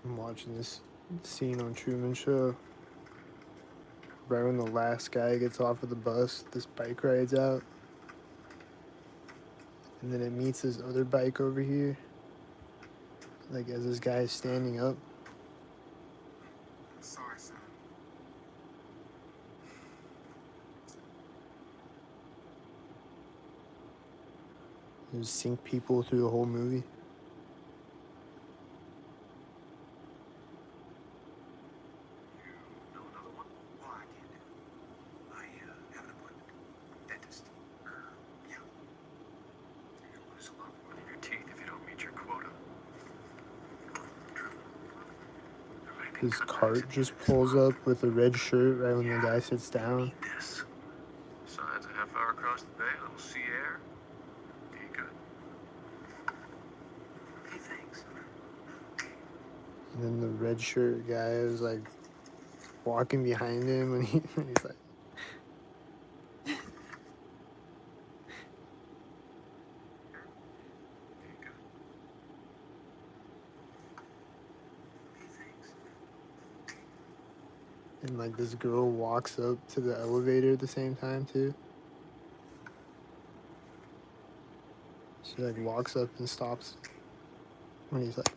I'm watching this scene on Truman Show. Right when the last guy gets off of the bus, this bike rides out. And then it meets this other bike over here. Like, as this guy is standing up. Sorry, son. Just sync people through the whole movie. You know another one? Oh, I can't do. I have an appointment. Dentist. Yeah. You're gonna lose a lot more than your teeth if you don't meet your quota. True. This cart just pulls up with a red shirt right when the guy sits down. Need this. Besides, a half hour across the bay, a little sea air. Be good. Hey, thanks. And then the red shirt guy is like walking behind him and he's like, Be good. Hey, thanks. and like this girl walks up to the elevator at the same time too. She like walks up and stops when he's like,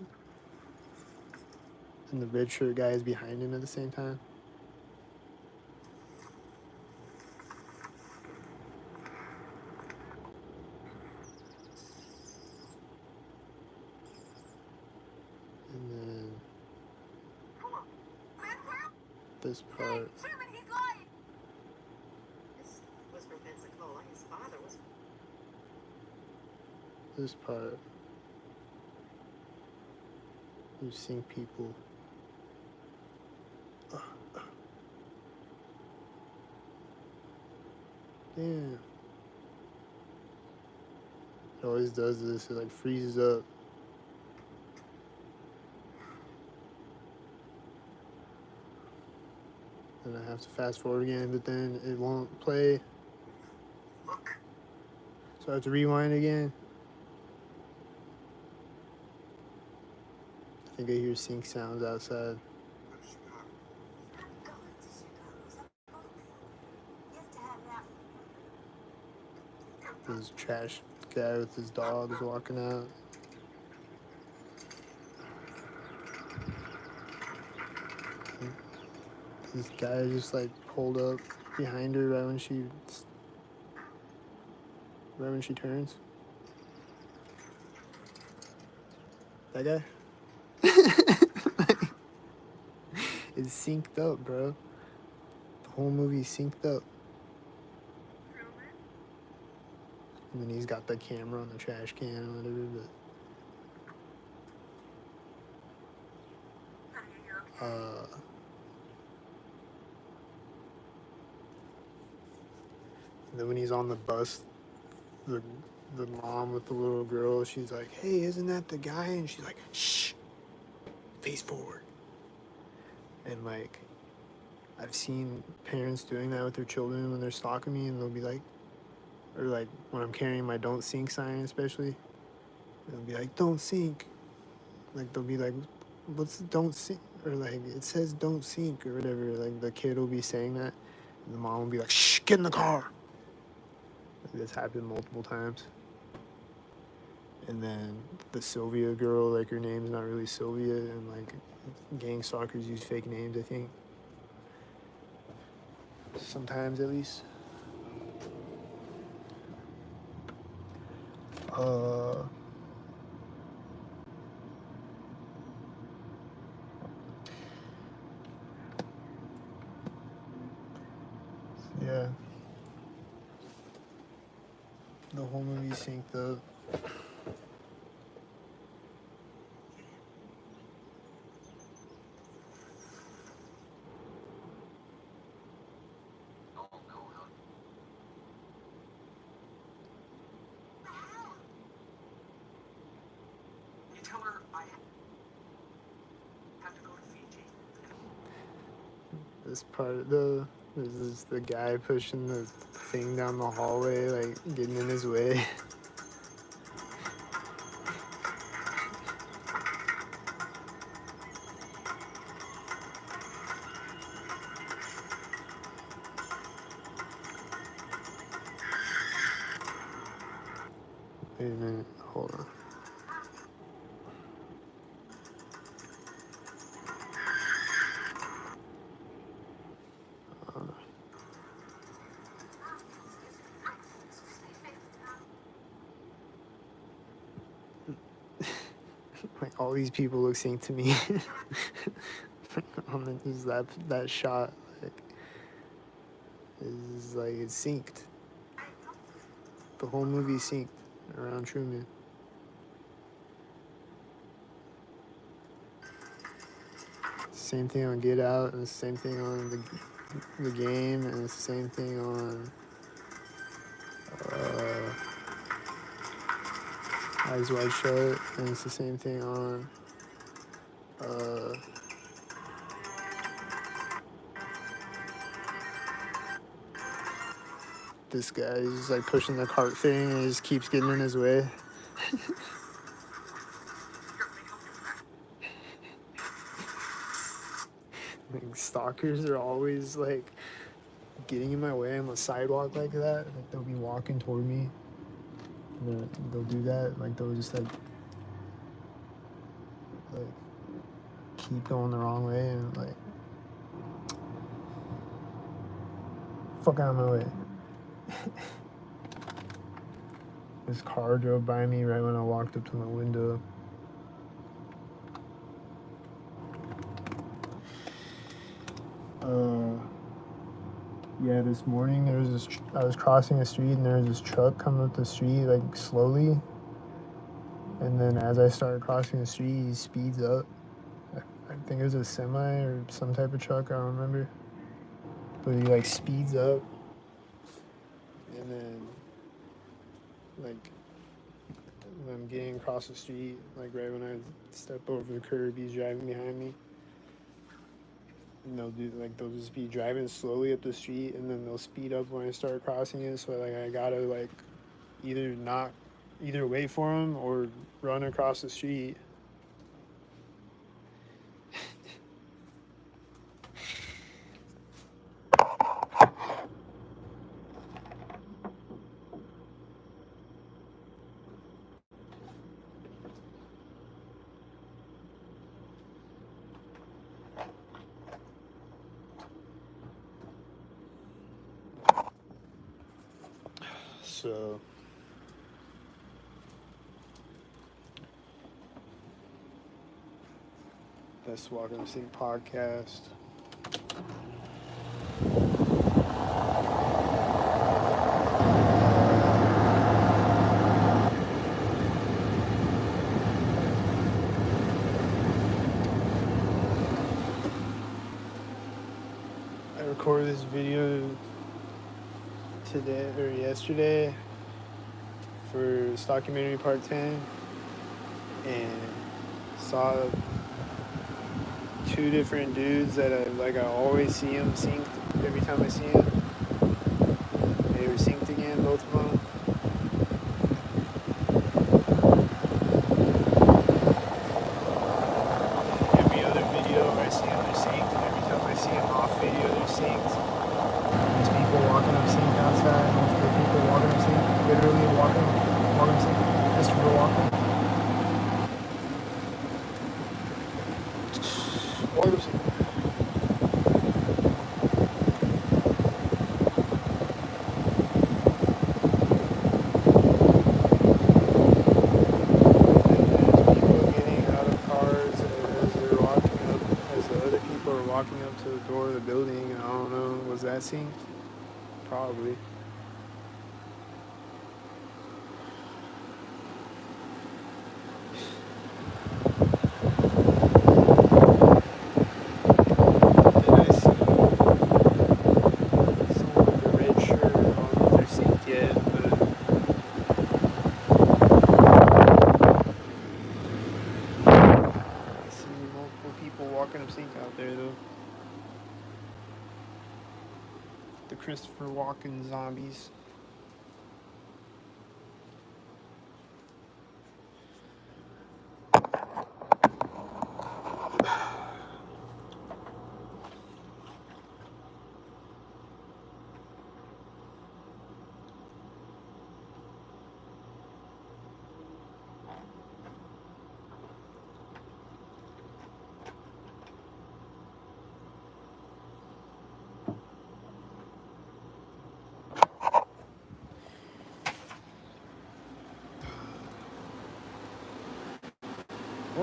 and the red shirt guy is behind him at the same time. And then this part. Truman, he's lying. This was from Pensacola. His father was. This part. You sync people. Damn. It always does this. It like freezes up. And I have to fast forward again, but then it won't play. Look. So I have to rewind again. I think I hear sync sounds outside. This trash guy with his dog is walking out. This guy just like pulled up behind her right when she turns. That guy? It's synced up, bro. The whole movie's synced up. And then he's got the camera on the trash can or whatever, but and then when he's on the bus, the mom with the little girl, she's like, "Hey, isn't that the guy?" And she's like, "Shh, face forward." And like, I've seen parents doing that with their children when they're stalking me, and they'll be like, or like when I'm carrying my "don't sink" sign, especially, they'll be like, "Don't sink." Like they'll be like, "What's don't sink?" Or like it says "don't sink" or whatever. Like the kid will be saying that, and the mom will be like, "Shh, get in the car." Like, this happened multiple times. And then the Sylvia girl, like her name's not really Sylvia, and like gang stalkers use fake names, I think. Sometimes at least. Yeah. The whole movie synced up. Oh, no, no. You tell her I have to go to Fiji. This part, this is the guy pushing the thing down the hallway, like getting in his way. Wait a minute. Hold on. Like all these people look synced to me. On the, just that shot, like is like it's synced. The whole movie synced around Truman. Same thing on Get Out, and the same thing on the Game, and it's the same thing on Eyes Wide Shut, and it's the same thing on this guy. He's just like pushing the cart thing, and he just keeps getting in his way. Like stalkers are always like getting in my way on the sidewalk like that. Like they'll be walking toward me. And they'll do that. Like they'll just like keep going the wrong way and like fuck out of my way. This car drove by me right when I walked up to my window. Yeah, this morning there was this. I was crossing the street and there was this truck coming up the street like slowly, and then as I started crossing the street, he speeds up. I think it was a semi or some type of truck. I don't remember, but he like speeds up, and then like when I'm getting across the street, like right when I step over the curb, he's driving behind me. And they'll just be driving slowly up the street, and then they'll speed up when I start crossing it. So like I gotta like either wait for them or run across the street. So that's walknupsyncpodcast. I recorded this video today or yesterday for Documentary Part 10, and saw two different dudes that I always see them synced every time I see them. They were synced again, both of them. Every other video I see them, they're synced, and every time I see them off video, they're synced. There's people walking up synced outside, multiple people walking up synced, literally walking synced, just for walking. Walking up synced. Walking up to the door of the building, and I don't know, was that synced? Probably. Then I see someone with a red shirt. I don't know if they're synced yet, but I see multiple people walking up sync out there though. The Christopher Walken zombies.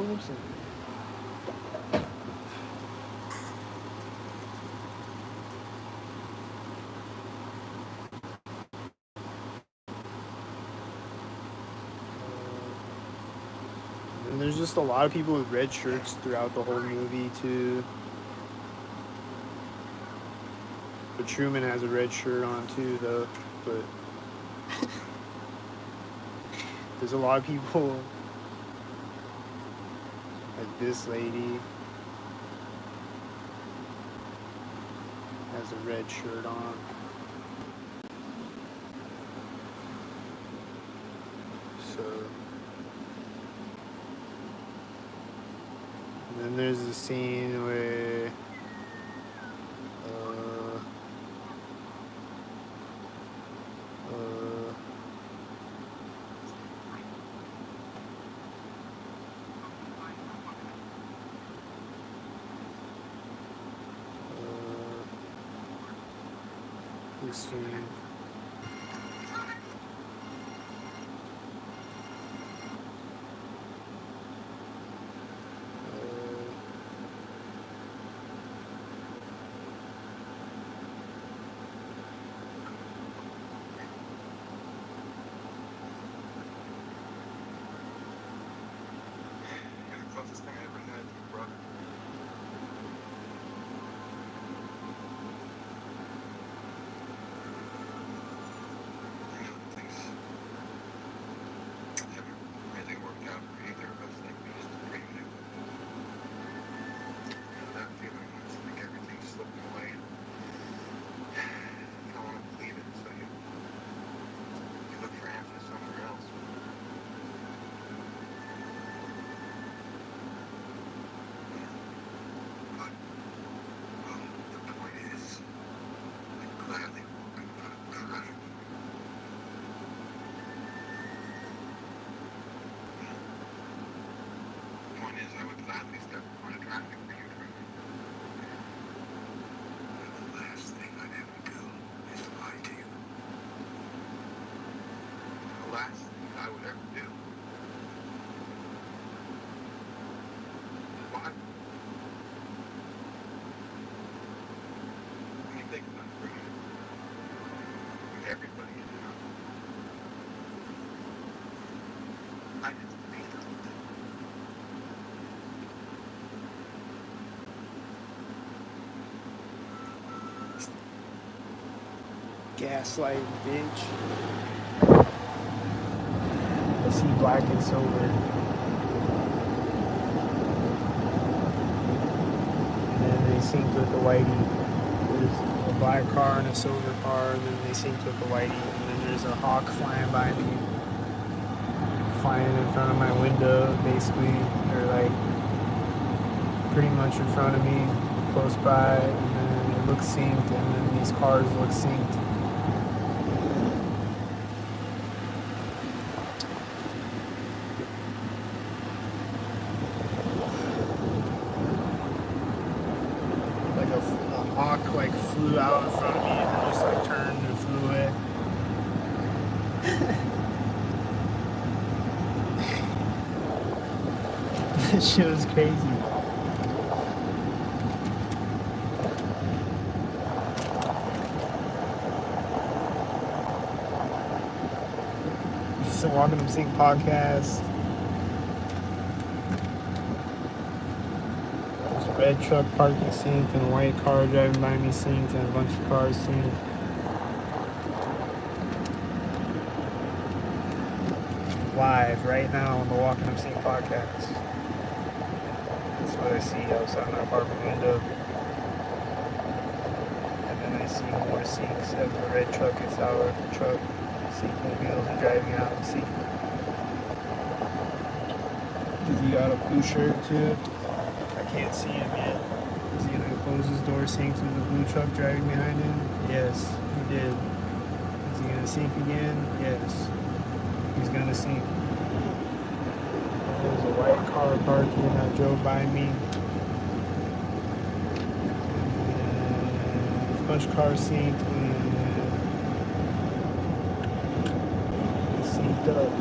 walknupsyncpodcast. And there's just a lot of people with red shirts throughout the whole movie too. But Truman has a red shirt on too, though. But there's a lot of people, like this lady has a red shirt on. So, and then there's a scene where this scene. You're the closest thing I ever had to your brother. I know things haven't really worked out for either of us like we used to dream they would. You know, that feeling when it's like everything's slipping away and you don't want to believe it, so you look for answers somewhere else. But, well, the point is, I'd gladly walk in front of traffic. The point is, I would gladly step in front of traffic for you, Truman. But the last thing I'd ever do is lie to you. The last thing I would ever do. Why? When you think about it, Truman, everybody in town, I just beat them. Gaslight, bitch. I see black and silver. And then they synced with the whitey. There's a black car and a silver car, and then they synced with the whitey. And then there's a hawk flying by me, flying in front of my window, basically. They're like pretty much in front of me, close by, and then it looks synced, and then these cars look synced. Like a hawk like flew out in front of me and then just like turned and flew away. That shit was crazy. This is a Walking Up Sync podcast. There's a red truck parking synced and a white car driving by me synced and a bunch of cars synced. Live right now on the Walking Up Sync podcast. That's what I see outside my apartment window. And then I see more syncs as the red truck is out of the truck. Sync mobiles are driving out and sync. Does he got a blue shirt too? I can't see him yet. Is he gonna close his door sync with the blue truck driving behind him? Yes, he did. Is he gonna sync again? Yes. He's gonna sync. There's a white car parking that drove by me. And there's a bunch of cars synced and it's synced up.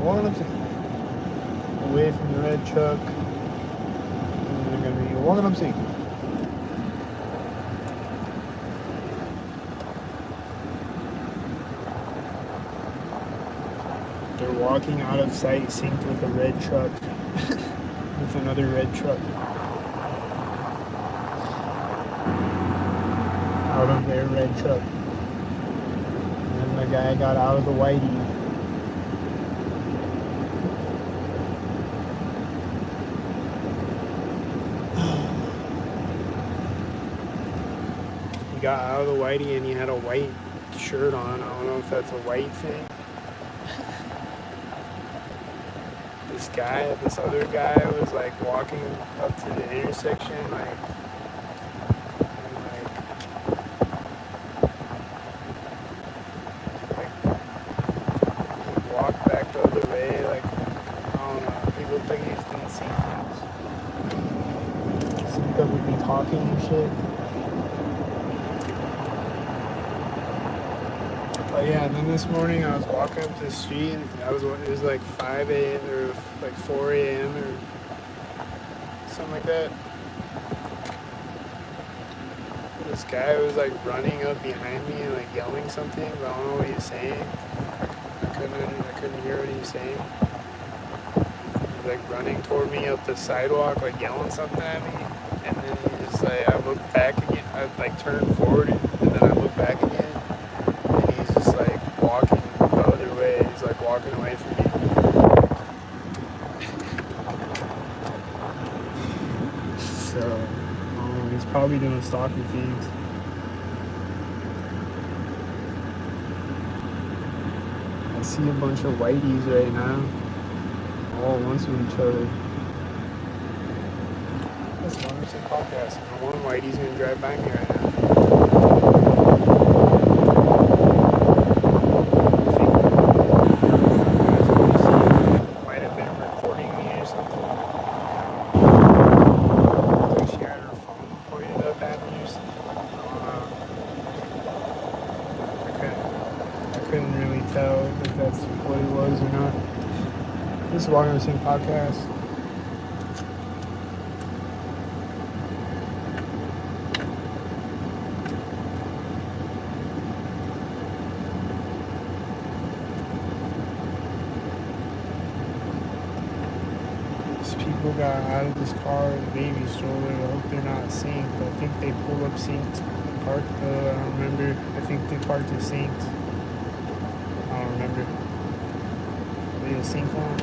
walking up sync. Away from the red truck. And they're gonna be walking up sync. They're walking out of sight, synced with a red truck. With another red truck. Out of their red truck. And then the guy got out of the whitey. He got out of the whitey and he had a white shirt on. I don't know if that's a white thing. This other guy was like walking up to the intersection, like he walked back the other way, like I don't know. He looked like he just didn't see things. Seemed like we'd be talking and shit. But yeah, and then this morning I was walking up the street and it was like 5 a.m. or like 4 a.m. or something like that. This guy was like running up behind me and like yelling something, but I don't know what he was saying. I couldn't hear what he was saying. He was like running toward me up the sidewalk, like yelling something at me. And then he just like, I looked back again, I like turned forward and then I looked back again. Walking the other way. He's like walking away from me. So, he's probably doing stalking things. I see a bunch of whiteys right now, all at once with each other. That's a wonderful podcast. And one whitey's gonna drive by me right now. This is walknupsyncpodcast. These people got out of this car with a baby stroller. I hope they're not synced. I think they pulled up synced and parked though. I don't remember. I think they parked it synced. I don't remember. Are they a sync one?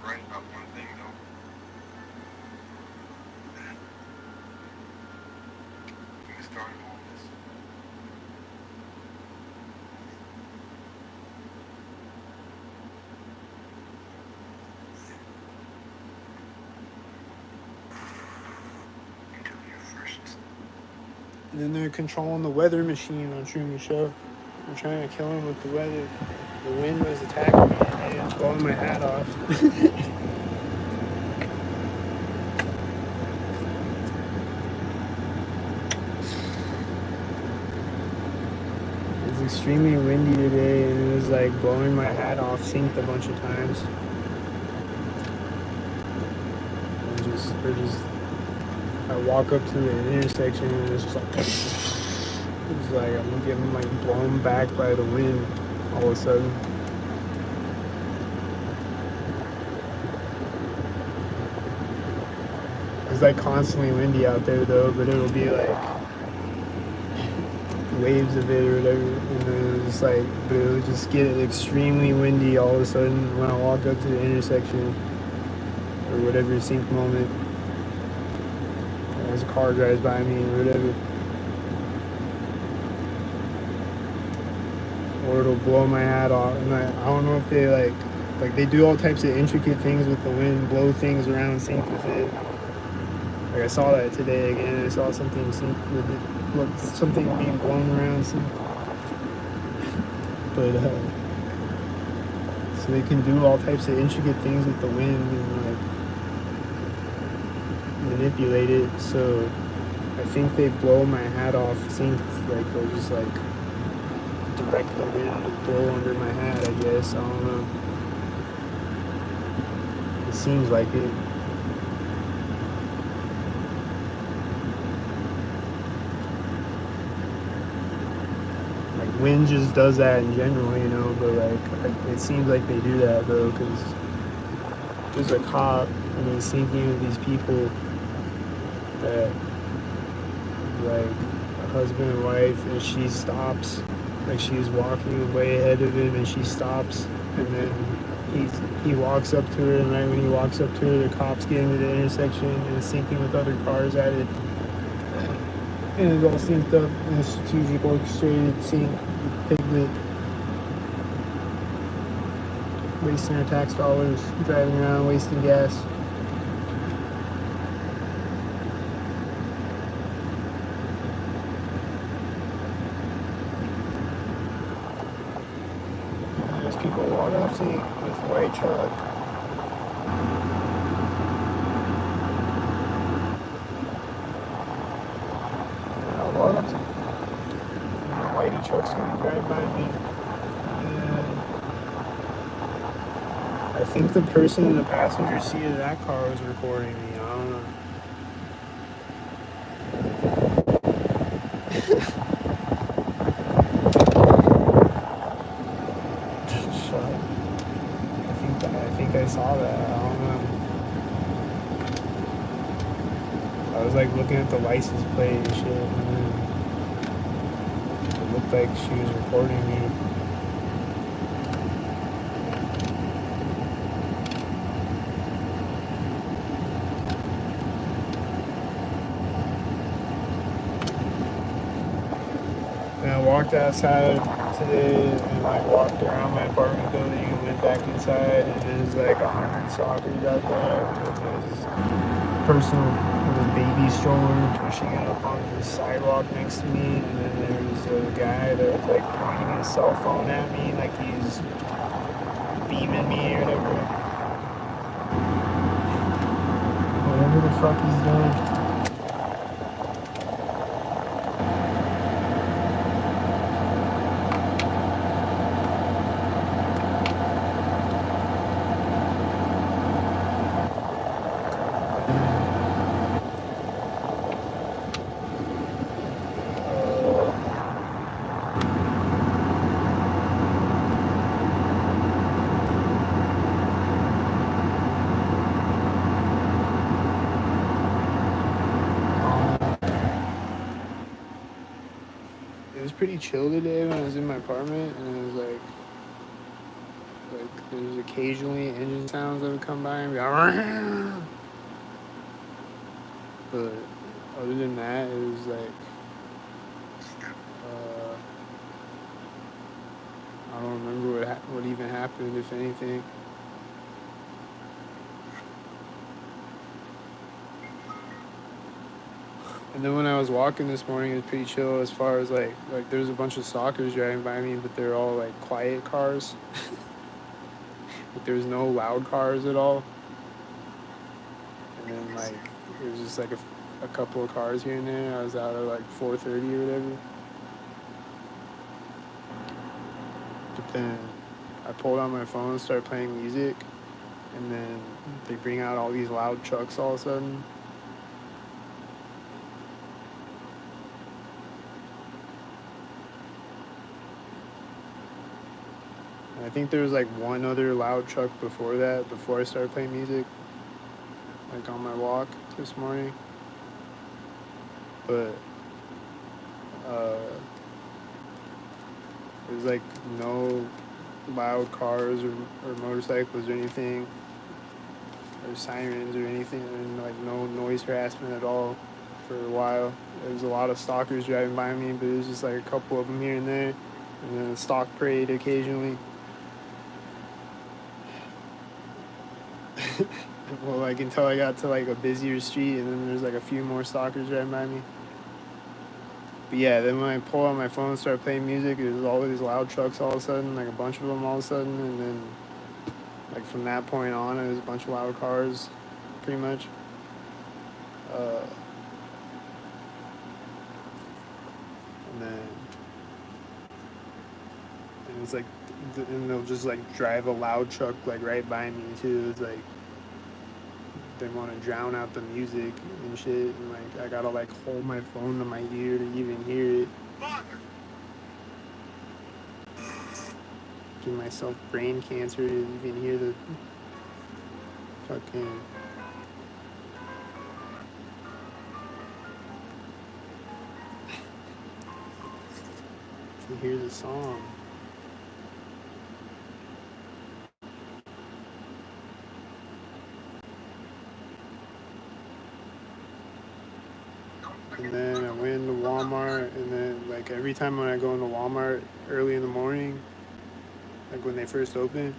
Right about one thing though. That you started all this. Until you first. And then they're controlling the weather machine on Truman Show. They're trying to kill him with the weather. The wind was attacking me and it was blowing my hat off. It's extremely windy today and it was like blowing my hat off, synced a bunch of times. I walk up to the intersection and it's just like, it's like I'm getting like blown back by the wind all of a sudden. It's like constantly windy out there though, but it'll be like waves of it or whatever, and then it's just like, but it'll just get extremely windy all of a sudden when I walk up to the intersection or whatever sync moment. As a car drives by me or whatever. Or it'll blow my hat off. And I don't know if they like Like they do all types of intricate things with the wind, blow things around, sync with it. Like I saw that today again. I saw something sync with it, something being blown around. But so they can do all types of intricate things with the wind and like manipulate it. So I think they blow my hat off sync. Like they'll just like direct the wind to blow under my hat. I guess I don't know. It seems like it. Like wind just does that in general, you know. But like it seems like they do that though, because there's a cop and he's syncing with these people that like a husband and wife, and she stops. Like she's walking way ahead of him, and she stops, and then he walks up to her, and right when he walks up to her, the cops get into the intersection and is syncing with other cars at it, and it's all synced up in a strategic, orchestrated sync. Piglet wasting our tax dollars, driving around, wasting gas. There's people walking up sync with white truck. Whitey truck's gonna drive by me. And I think the person in the passenger seat of that car was recording me. I don't know. Fuck. I think I saw that. I don't know. I was like looking at the license plate and shit, and then it looked like she was recording me. And I walked outside today and like walked around my apartment building and went back inside, and there's like 100 stalkers out there. And there's this person with a baby stroller pushing it up on the sidewalk next to me, and then there's a guy that was like pointing his cell phone at me like he's beaming me or whatever the fuck he's doing. It was pretty chill today when I was in my apartment, and it was like there's occasionally engine sounds that would come by and be like, but other than that, it was like I don't remember what even happened, if anything. And then when I was walking this morning, it was pretty chill as far as like there's a bunch of stalkers driving by me, but they're all like quiet cars. Like there's no loud cars at all. And then like it was just like a couple of cars here and there. I was out at like 4:30 or whatever. But then I pulled out my phone and started playing music, and then they bring out all these loud trucks all of a sudden. And I think there was like one other loud truck before that, before I started playing music, like on my walk this morning. But there's like no loud cars or motorcycles or anything, or sirens or anything, and like no noise harassment at all for a while. There was a lot of stalkers driving by me, but it was just like a couple of them here and there, and then a stalk parade occasionally. Well, like until I got to like a busier street, and then there's like a few more stalkers driving by me. But yeah, then when I pull out my phone and start playing music, there's all these loud trucks all of a sudden, like a bunch of them all of a sudden, and then like from that point on, it was a bunch of loud cars, pretty much. And then and it's like, and they'll just like drive a loud truck like right by me too. It's like they want to drown out the music and shit, and like I gotta like hold my phone to my ear to even hear it. Give myself brain cancer to even hear the fucking. To hear the song. And then I went into Walmart, and then like every time when I go into Walmart early in the morning, like when they first open,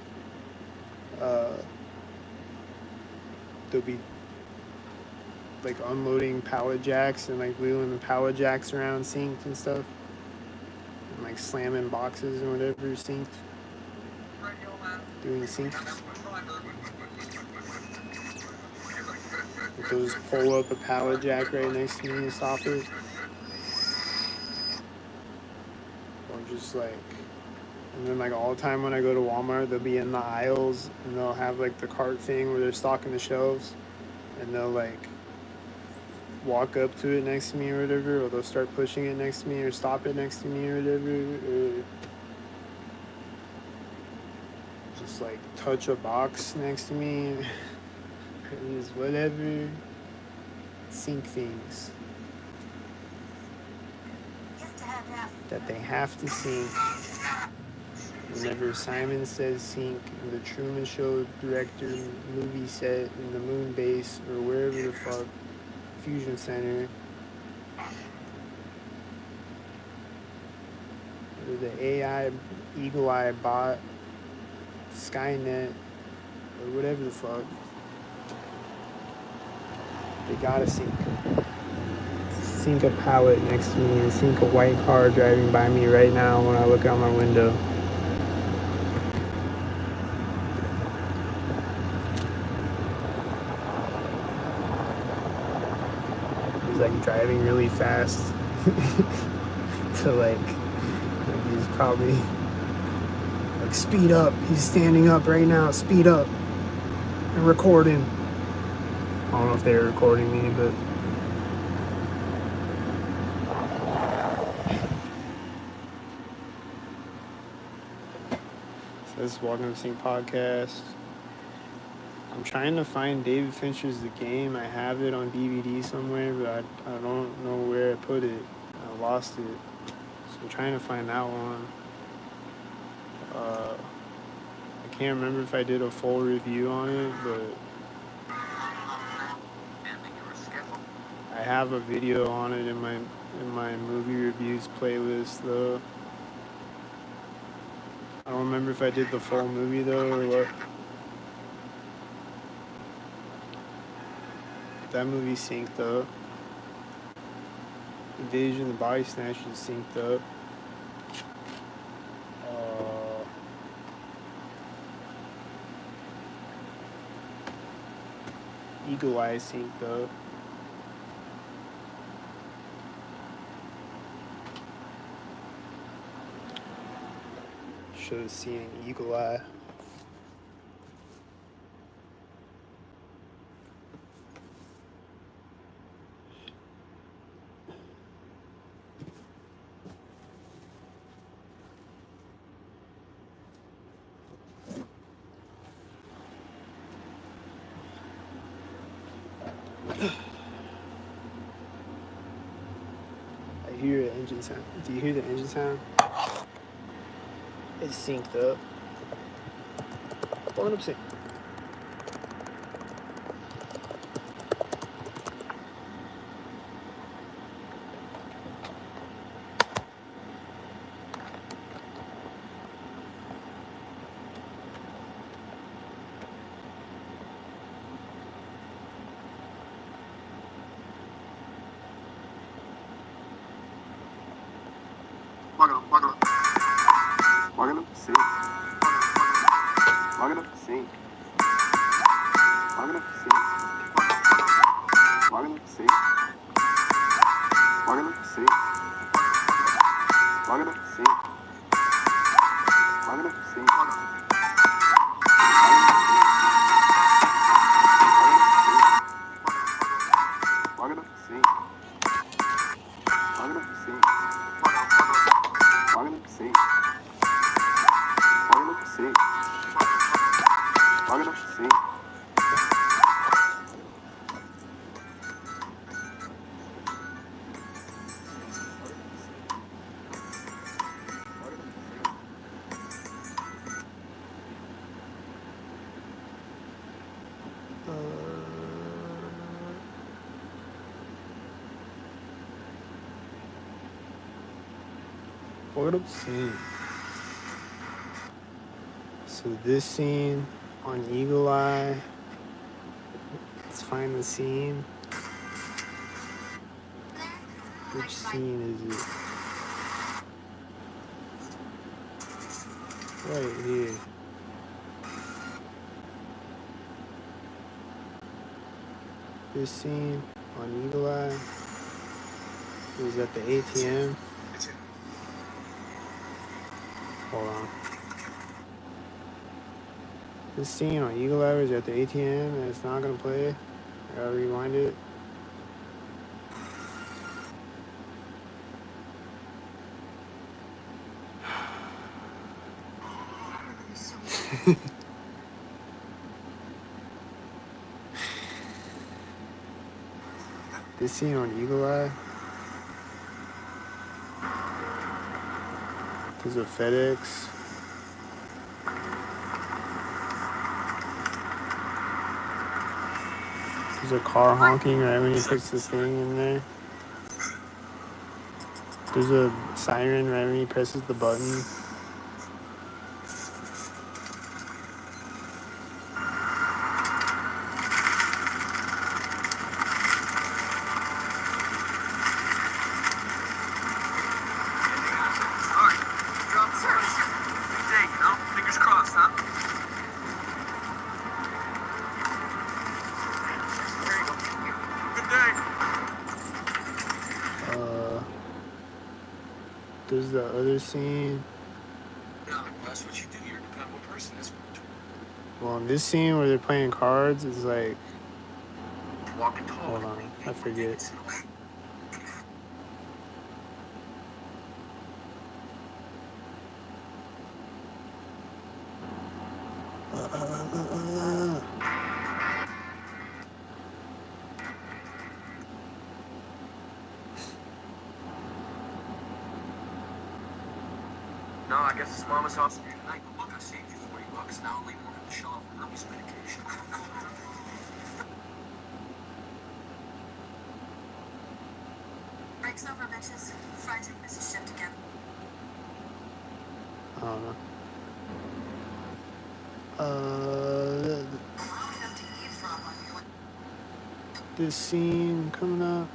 they'll be like unloading pallet jacks and like wheeling the pallet jacks around sinks and stuff, and like slamming boxes and whatever synced, doing sinks. Like they'll just pull up a pallet jack right next to me and stop it, or just like. And then like all the time when I go to Walmart, they'll be in the aisles and they'll have like the cart thing where they're stocking the shelves, and they'll like walk up to it next to me or whatever, or they'll start pushing it next to me or stop it next to me or whatever, or just like touch a box next to me, or just whatever, sync things that they have to sync. Whenever Simon says sync in the Truman Show director movie set in the moon base or wherever the fuck, Fusion Center, or the AI Eagle Eye bot, Skynet, or whatever the fuck, they gotta sync a pallet next to me and sync a white car driving by me right now when I look out my window. He's like driving really fast to like he's probably like speed up. He's standing up right now, speed up and recording. I don't know if they're recording me, but so this is walknupsyncpodcast. I'm trying to find David Fincher's The Game. I have it on DVD somewhere, but I don't know where I put it. I lost it. So I'm trying to find that one. I can't remember if I did a full review on it, but I have a video on it in my movie reviews playlist though. I don't remember if I did the full movie though or what. That movie synced up. Invasion of the Body Snatchers synced up. Eagle Eye synced up. Should have seen Eagle Eye. I hear the engine sound. Do you hear the engine sound? It's synced up. Hold up, sync. see. Walk it up, see. Walk it up, see. Walk it up, see. Walk it up, see. Walk it up, see. Walk it up, see. Walk it up, see. Walk it up, see. What up scene? So this scene on Eagle Eye. Let's find the scene. Which scene is it? Right here. This scene on Eagle Eye is at the ATM. Hold on. This scene on Eagle Eye is at the ATM and it's not gonna play. I gotta rewind it. This scene on Eagle Eye. There's a FedEx. There's a car honking right when he puts the thing in there. There's a siren right when he presses the button. There's the other scene. No, that's what you do. You're a dependable person. Well, in this scene where they're playing cards, it's like, Walking tall. hold on, I forget. No, I guess it's Mama's house for you tonight. But look, I saved you $40. Now I'll leave one on the shelf for Hermes medication. Breaks over, bitches. Friday to miss a shift again. I don't know. Allowing them to eavesdrop on you. This scene coming up.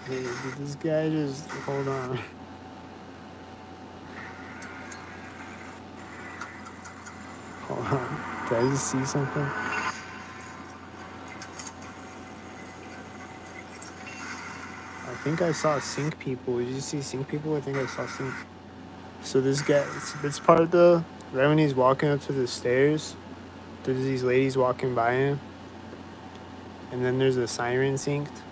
Hey, did this guy just hold on? Hold on. Did I just see something? I think I saw Sync People. Did you see Sync People? I think I saw Sync. So this guy, this part though, right when he's walking up to the stairs, there's these ladies walking by him. And then there's a siren synced.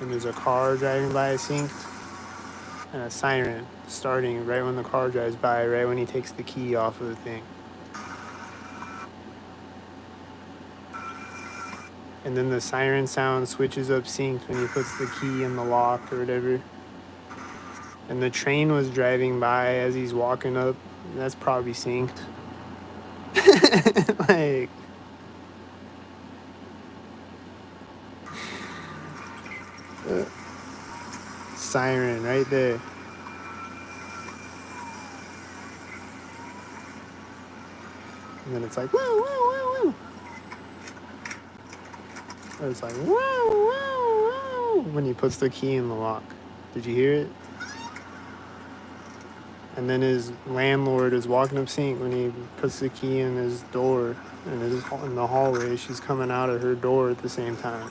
And there's a car driving by synced. And a siren starting right when the car drives by, right when he takes the key off of the thing. And then the siren sound switches up synced when he puts the key in the lock or whatever. And the train was driving by as he's walking up. That's probably synced. Like, siren right there. And then it's like, woo, woo, woo, woo. It's like, wow, wow, wow, when he puts the key in the lock. Did you hear it? And then his landlord is walking up sync when he puts the key in his door and in the hallway. She's coming out of her door at the same time.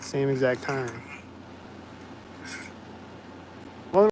Same exact time.